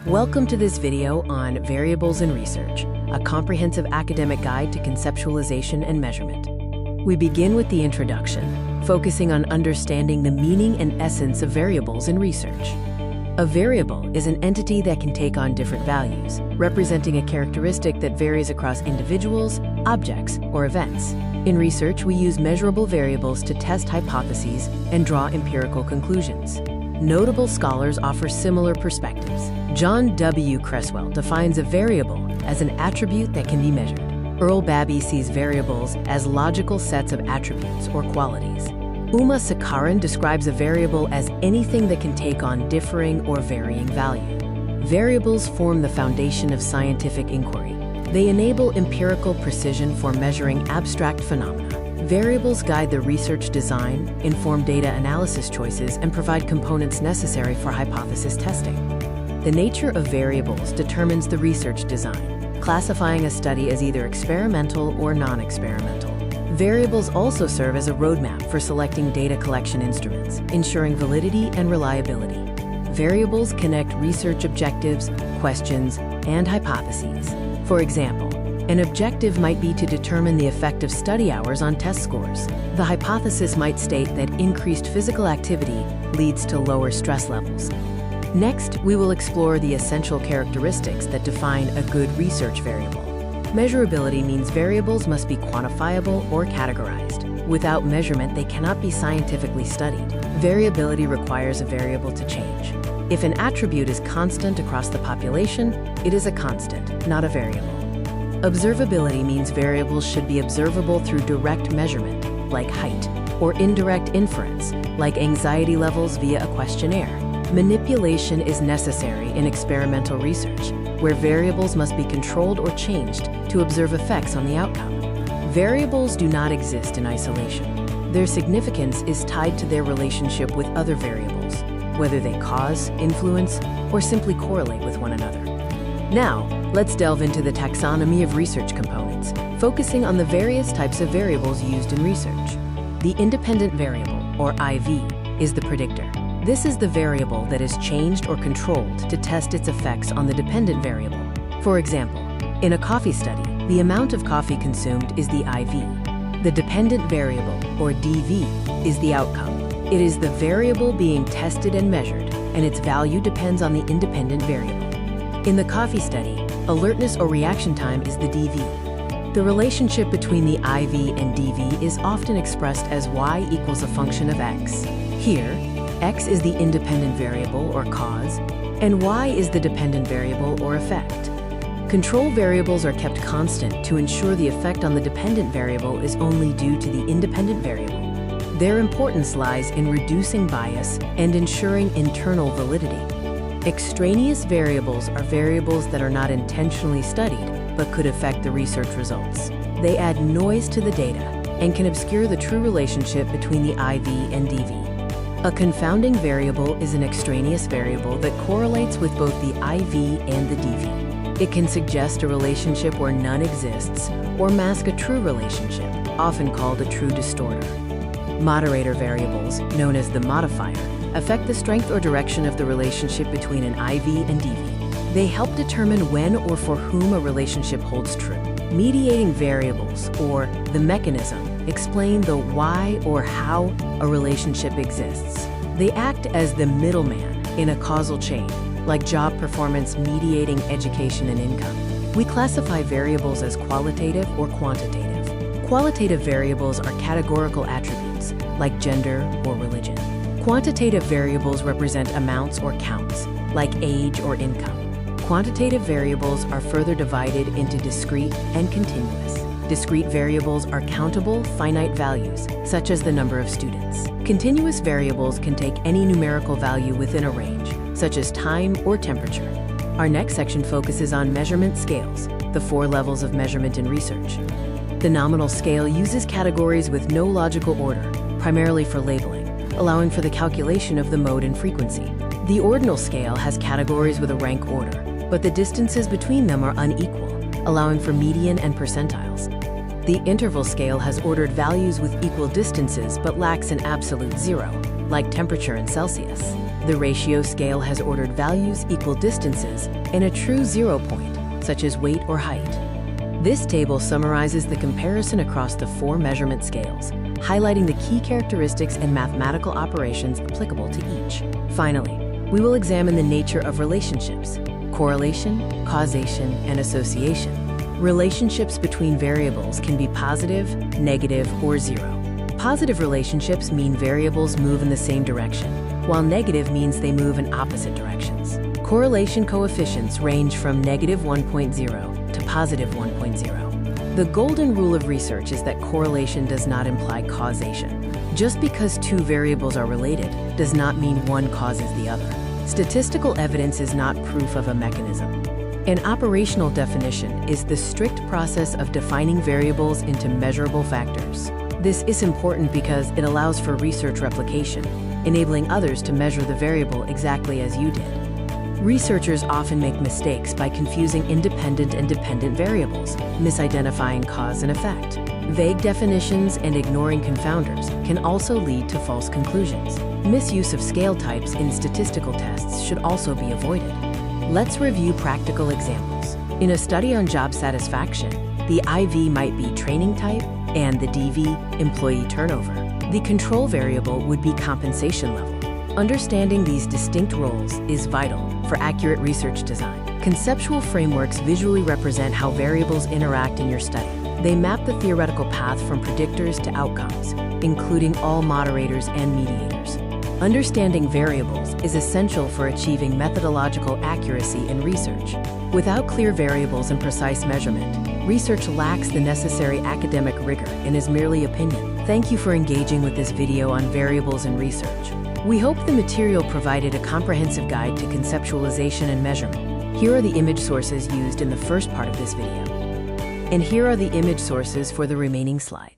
Welcome to this video on Variables in Research, a comprehensive academic guide to conceptualization and measurement. We begin with the introduction, focusing on understanding the meaning and essence of variables in research. A variable is an entity that can take on different values, representing a characteristic that varies across individuals, objects, or events. In research, we use measurable variables to test hypotheses and draw empirical conclusions. Notable scholars offer similar perspectives. John W. Creswell defines a variable as an attribute that can be measured. Earl Babbie sees variables as logical sets of attributes or qualities. Uma Sakharan describes a variable as anything that can take on differing or varying value. Variables form the foundation of scientific inquiry. They enable empirical precision for measuring abstract phenomena. Variables guide the research design, inform data analysis choices, and provide components necessary for hypothesis testing. The nature of variables determines the research design, classifying a study as either experimental or non-experimental. Variables also serve as a roadmap for selecting data collection instruments, ensuring validity and reliability. Variables connect research objectives, questions, and hypotheses. For example, an objective might be to determine the effect of study hours on test scores. The hypothesis might state that increased physical activity leads to lower stress levels. Next, we will explore the essential characteristics that define a good research variable. Measurability means variables must be quantifiable or categorized. Without measurement, they cannot be scientifically studied. Variability requires a variable to change. If an attribute is constant across the population, it is a constant, not a variable. Observability means variables should be observable through direct measurement, like height, or indirect inference, like anxiety levels via a questionnaire. Manipulation is necessary in experimental research, where variables must be controlled or changed to observe effects on the outcome. Variables do not exist in isolation. Their significance is tied to their relationship with other variables, whether they cause, influence, or simply correlate with one another. Now, let's delve into the taxonomy of research components, focusing on the various types of variables used in research. The independent variable, or IV, is the predictor. This is the variable that is changed or controlled to test its effects on the dependent variable. For example, in a coffee study, the amount of coffee consumed is the IV. The dependent variable, or DV, is the outcome. It is the variable being tested and measured, and its value depends on the independent variable. In the coffee study, alertness or reaction time is the DV. The relationship between the IV and DV is often expressed as y equals a function of x. Here, x is the independent variable or cause, and y is the dependent variable or effect. Control variables are kept constant to ensure the effect on the dependent variable is only due to the independent variable. Their importance lies in reducing bias and ensuring internal validity. Extraneous variables are variables that are not intentionally studied, but could affect the research results. They add noise to the data and can obscure the true relationship between the IV and DV. A confounding variable is an extraneous variable that correlates with both the IV and the DV. It can suggest a relationship where none exists, or mask a true relationship, often called a true distorter. Moderator variables, known as the modifier, affect the strength or direction of the relationship between an IV and DV. They help determine when or for whom a relationship holds true. Mediating variables, or the mechanism, explain the why or how a relationship exists. They act as the middleman in a causal chain, like job performance mediating education and income. We classify variables as qualitative or quantitative. Qualitative variables are categorical attributes, like gender or religion. Quantitative variables represent amounts or counts, like age or income. Quantitative variables are further divided into discrete and continuous. Discrete variables are countable, finite values, such as the number of students. Continuous variables can take any numerical value within a range, such as time or temperature. Our next section focuses on measurement scales, the 4 levels of measurement in research. The nominal scale uses categories with no logical order, primarily for labeling, allowing for the calculation of the mode and frequency. The ordinal scale has categories with a rank order, but the distances between them are unequal, allowing for median and percentiles. The interval scale has ordered values with equal distances but lacks an absolute zero, like temperature in Celsius. The ratio scale has ordered values equal distances and a true 0 point, such as weight or height. This table summarizes the comparison across the 4 measurement scales, highlighting the key characteristics and mathematical operations applicable to each. Finally, we will examine the nature of relationships: correlation, causation, and association. Relationships between variables can be positive, negative, or 0. Positive relationships mean variables move in the same direction, while negative means they move in opposite directions. Correlation coefficients range from -1.0 to +1.0. The golden rule of research is that correlation does not imply causation. Just because 2 variables are related does not mean one causes the other. Statistical evidence is not proof of a mechanism. An operational definition is the strict process of defining variables into measurable factors. This is important because it allows for research replication, enabling others to measure the variable exactly as you did. Researchers often make mistakes by confusing independent and dependent variables, misidentifying cause and effect. Vague definitions and ignoring confounders can also lead to false conclusions. Misuse of scale types in statistical tests should also be avoided. Let's review practical examples. In a study on job satisfaction, the IV might be training type and the DV, employee turnover. The control variable would be compensation level. Understanding these distinct roles is vital for accurate research design. Conceptual frameworks visually represent how variables interact in your study. They map the theoretical path from predictors to outcomes, including all moderators and mediators. Understanding variables is essential for achieving methodological accuracy in research. Without clear variables and precise measurement, research lacks the necessary academic rigor and is merely opinion. Thank you for engaging with this video on variables in research. We hope the material provided a comprehensive guide to conceptualization and measurement. Here are the image sources used in the first part of this video. And here are the image sources for the remaining slides.